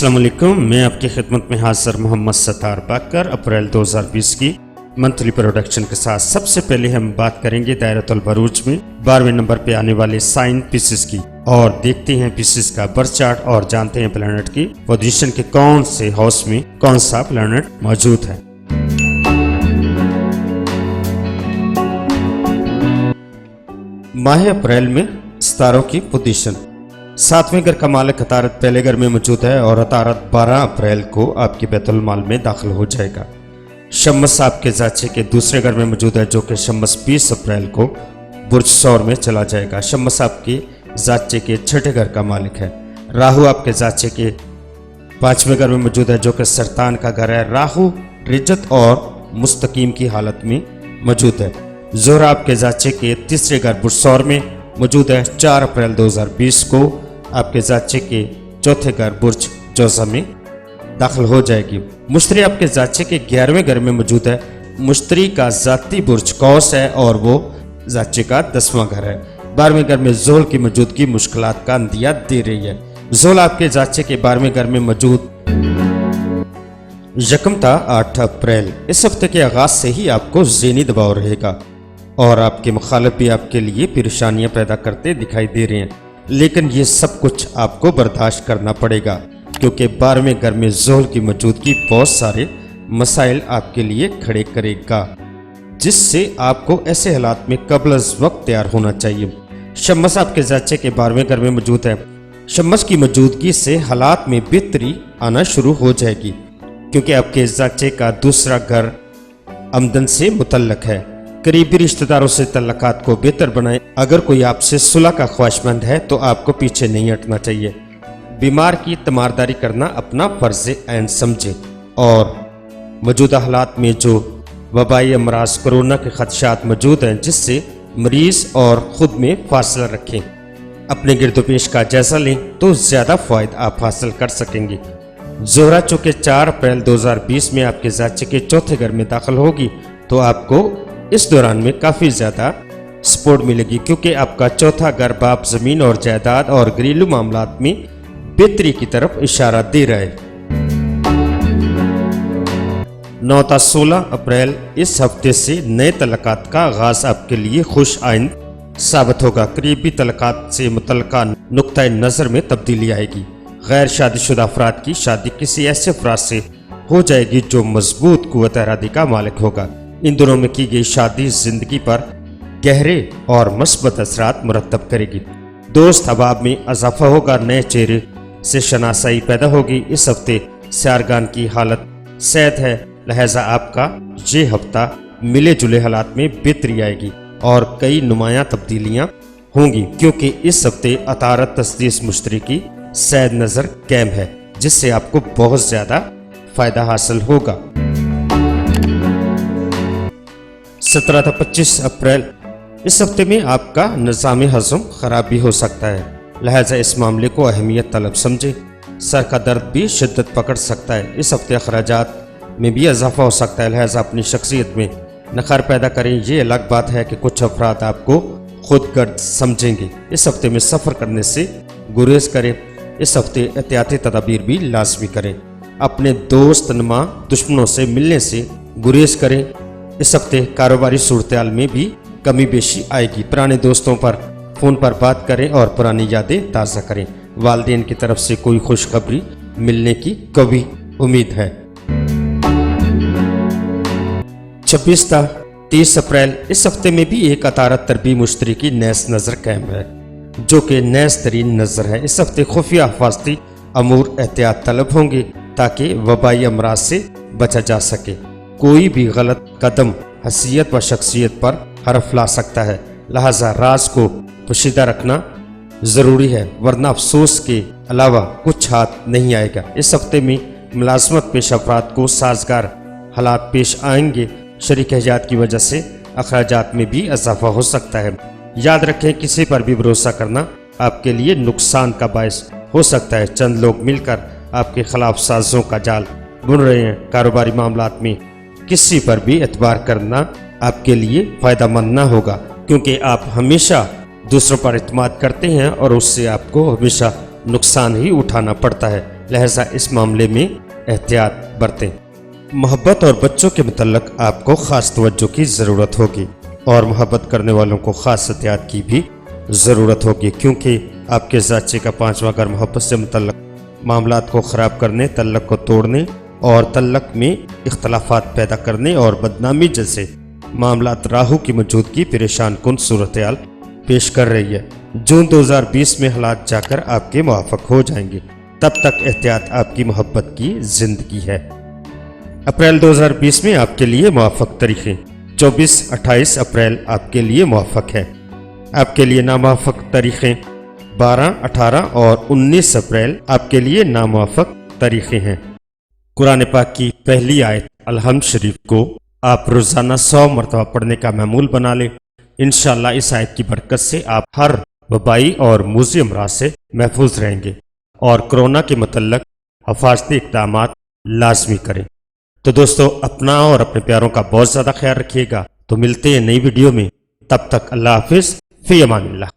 अस्सलाम वालेकुम, मैं आपकी खिदमत में हाजिर मोहम्मद सत्तार बाकर अप्रैल 2020 की मंथली प्रोडक्शन के साथ। सबसे पहले हम बात करेंगे दायरतुल बरूज में 12वें नंबर पे आने वाले साइन पीसेस की, और देखते हैं पीसेस का बर्थ चार्ट और जानते हैं प्लैनेट की पोजीशन के कौन से हाउस में कौन सा प्लैनेट मौजूद है। माह अप्रैल में सितारों की पोजीशन, 7वें घर का मालिक अतारत पहले घर में मौजूद है और अतारत 12 अप्रैल को आपके बैतुल माल में दाखिल हो जाएगा। शम्स आपके जाचे के दूसरे घर में मौजूद है, जो कि शम्स 20 अप्रैल को बुर्ज सौर में चला जाएगा। शम्स आपके जाचे के छठे घर का मालिक है। राहु आपके जाचे के 5वें घर में मौजूद है, जो कि सरतान का घर है। राहु रिजत और मुस्तकीम की हालत में मौजूद है। ज़ोहरा आपके जाचे के तीसरे घर बुर्ज सौर में मौजूद है। 4 अप्रैल 2020 को आपके जाचे के चौथे घर बुर्ज जोजा में दाखिल हो जाएगी। मुश्तरी आपके जाचे के 11वें घर में मौजूद है। मुश्तरी का जाती बुर्ज कौस है और वो जाचे का 10वां घर है। 12वें घर में ज़ोहल की मौजूदगी मुश्किलात का अंदिया दे रही है। ज़ोहल आपके जाचे के 12वें घर में मौजूद यकम था 8 अप्रैल। इस हफ्ते के आगाज से ही आपको ज़हनी दबाव रहेगा और आपके मुखालिफ भी आपके लिए परेशानियां पैदा करते दिखाई दे रहे हैं, लेकिन ये सब कुछ आपको बर्दाश्त करना पड़ेगा, क्योंकि 12वें घर में ज़ोहल की मौजूदगी बहुत सारे मसाइल आपके लिए खड़े करेगा, जिससे आपको ऐसे हालात में कबल वक्त तैयार होना चाहिए। शम्स आपके जाचे के 12वें घर में मौजूद है। शम्स की मौजूदगी से हालात में बेहतरी आना शुरू हो जाएगी, क्योंकि आपके जाचे का दूसरा घर आमदन से मुतल्लक है। करीबी रिश्तेदारों से तल्लकात को बेहतर बनाएं। अगर कोई आपसे सुलह का ख्वाहिशमंद है तो आपको पीछे नहीं हटना चाहिए। बीमार की तमारदारी करना अपना फर्ज ऐन समझे और मौजूदा हालात में जो वबाई अमराज कोरोना के खदशात मौजूद हैं, जिससे मरीज और ख़ुद में फासला रखें। अपने गिरदोपेश का जायजा लें तो ज़्यादा फ़ायदा आप हासिल कर सकेंगे। ज़ोहरा चूँकि 4 अप्रैल 2020 में आपके जाचे के चौथे घर में दाखिल होगी, तो आपको इस दौरान में काफ़ी ज़्यादा सपोर्ट मिलेगी, क्योंकि आपका चौथा घर बाप ज़मीन और जायदाद और घरेलू मामलात में बेहतरी की तरफ इशारा दे रहा है। 9 था 16 अप्रैल, इस हफ्ते से नए तलकात का आगाज़ आपके लिए खुश आइंद साबित होगा। करीबी तलकात से मुतल्लिका नुक्ता नज़र में तब्दीली आएगी। गैर शादीशुदा अफराद की शादी किसी ऐसे अफराद से हो जाएगी जो मजबूत कुव्वत इरादी का मालिक होगा। इन दोनों में की गई शादी जिंदगी पर गहरे और मस्बत असरात मुरतब करेगी। दोस्त अहबाब में इजाफा होगा। नए चेहरे से शनासाई पैदा होगी। इस हफ्ते सियारगान की हालत सेहत है, लिहाजा आपका ये हफ्ता मिले जुले हालात में बेहतरी आएगी और कई नुमायां तब्दीलियां होंगी, क्योंकि इस हफ्ते अतारत तस्दीस मुश्तरी की सैद नज़र कैम है, जिससे आपको बहुत ज़्यादा फ़ायदा हासिल होगा। 17 था 25 अप्रैल, इस हफ्ते में आपका निज़ाम हज़म ख़राब भी हो सकता है, लिहाजा इस मामले को अहमियत तलब समझे। सर का दर्द भी शिद्दत पकड़ सकता है। इस हफ्ते अखराजात में भी इजाफा हो सकता है, लिहाजा अपनी शख्सियत में नखर पैदा करें। ये अलग बात है कि कुछ अफराद आपको खुद गर्द समझेंगे। इस हफ्ते में सफ़र करने से गुरेज करें। इस हफ्ते एहतियाती तदाबीर भी लाजमी करें। अपने दोस्त नुमा दुश्मनों से मिलने से गुरेज करें। इस हफ्ते कारोबारी सूरत-ए-हाल में भी कमी बेशी आएगी। पुराने दोस्तों पर फ़ोन पर बात करें और पुरानी यादें ताज़ा करें। वालिदैन की तरफ से कोई खुशखबरी मिलने की कभी उम्मीद है। 26 था 30 अप्रैल, इस हफ्ते में भी एक अतारत तरबी मुश्तरी की नैस नज़र कायम है, जो कि नैस तरीन नज़र है। इस हफ्ते खुफिया हिफाजती अमूर एहतियात तलब होंगे, ताकि वबाई अमराज से बचा जा सके। कोई भी गलत कदम हैसियत व शख्सियत पर हरफ ला सकता है, लिहाजा राज को पोशीदा रखना ज़रूरी है, वरना अफसोस के अलावा कुछ हाथ नहीं आएगा। इस हफ्ते में मुलाजमत पेश अफराद को साजगार हालात पेश आएंगे। शरीक हयात की वजह से अखराजात में भी इजाफा हो सकता है। याद रखें, किसी पर भी भरोसा करना आपके लिए नुकसान का बायस हो सकता है। चंद लोग मिलकर आपके खिलाफ साजिशों का जाल बुन रहे हैं। कारोबारी मामलात में किसी पर भी एतबार करना आपके लिए फ़ायदा मंद ना होगा, क्योंकि आप हमेशा दूसरों पर एतमाद करते हैं और उससे आपको हमेशा नुकसान ही उठाना पड़ता है। لہذا اس معاملے میں احتیاط برتیں۔ محبت اور بچوں کے متعلق آپ کو خاص توجہ کی ضرورت ہوگی، اور محبت کرنے والوں کو خاص احتیاط کی بھی ضرورت ہوگی، کیونکہ آپ کے زاچے کا 5واں گھر محبت سے متعلق معاملات کو خراب کرنے، تعلق کو توڑنے اور تعلق میں اختلافات پیدا کرنے اور بدنامی جیسے معاملات راہو کی موجودگی پریشان کن صورتحال پیش کر رہی ہے۔ جون 2020 میں حالات جا کر آپ کے موافق ہو جائیں گے، تب تک احتیاط آپ کی محبت کی زندگی ہے۔ اپریل 2020 میں آپ کے لیے موافق تاریخیں 24-28 اپریل آپ کے لیے موافق ہے۔ آپ کے لیے ناموافق تاریخیں 12، 18 اور 19 اپریل آپ کے لیے ناموافق تاریخیں ہیں۔ قرآن پاک کی پہلی آیت الحمد شریف کو آپ روزانہ 100 مرتبہ پڑھنے کا معمول بنا لیں۔ انشاءاللہ اس آیت کی برکت سے آپ ہر وبائی اور موذی امراض سے محفوظ رہیں گے، اور کرونا کے متعلق حفاظتی اقدامات لازمی کریں۔ تو دوستو، اپنا اور اپنے پیاروں کا بہت زیادہ خیال رکھیے گا۔ تو ملتے ہیں نئی ویڈیو میں، تب تک اللہ حافظ، فی امان اللہ۔